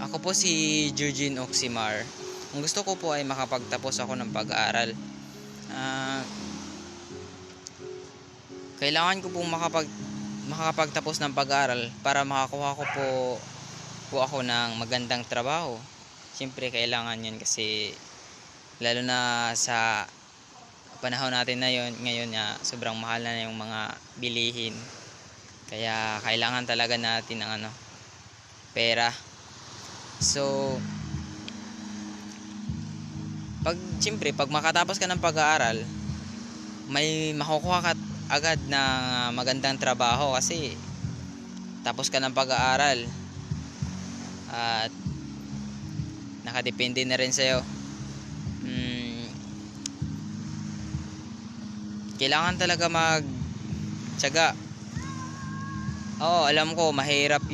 Ako po si Eugene Oximar. Ang gusto ko po ay makapagtapos ako ng pag-aaral. Ah, Kailangan ko pong makakapagtapos ng pag-aaral para makakuha ko po ako ng magandang trabaho. Siyempre kailangan yan kasi lalo na sa panahon natin na ngayon na sobrang mahal na yung mga bilihin. Kaya kailangan talaga natin ng pera. So, pag makatapos ka ng pag-aaral, may makukuha ka agad na magandang trabaho kasi tapos ka ng pag-aaral at nakadepende na rin sa'yo. Kailangan talaga magtiyaga. Oo, alam ko mahirap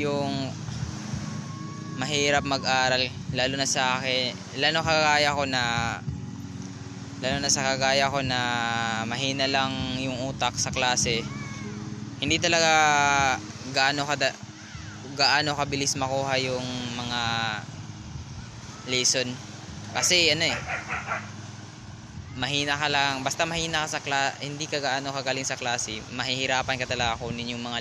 mag-aral lalo na sa akin, lalo na sa kagaya ko na mahina lang yung utak sa klase. Hindi talaga gaano kabilis makuha yung mga lesson kasi mahina ka lang, basta mahina ka hindi ka gaano kagaling sa klase, mahihirapan ka talaga kunin yung mga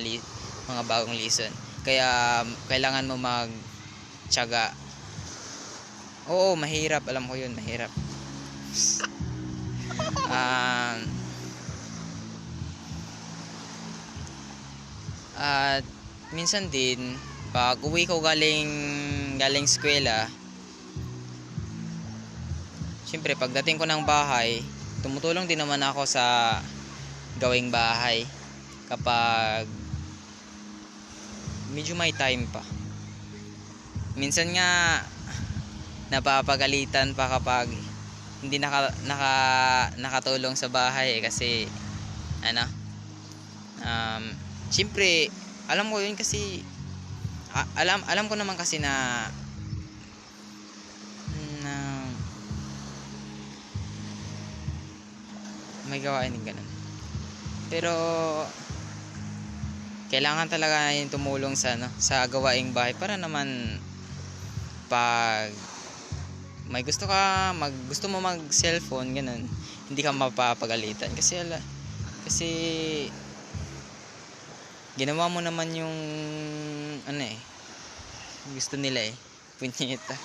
bagong lesson. Kaya kailangan mo magtiyaga. Oo, mahirap, alam ko yun, mahirap. At minsan din pag uwi ko galing eskwela, siyempre pagdating ko ng bahay, tumutulong din naman ako sa gawing bahay kapag medyo may time pa. Minsan nga napapagalitan pa kapag hindi nakatulong sa bahay kasi siyempre alam ko yun kasi alam ko naman kasi na may gawain din ganun. Pero kailangan talaga yung tumulong sa gawaing bahay para naman pag may gusto mo mag cellphone ganun, hindi ka mapapagalitan kasi ginawa mo naman yung gusto nila punyeta.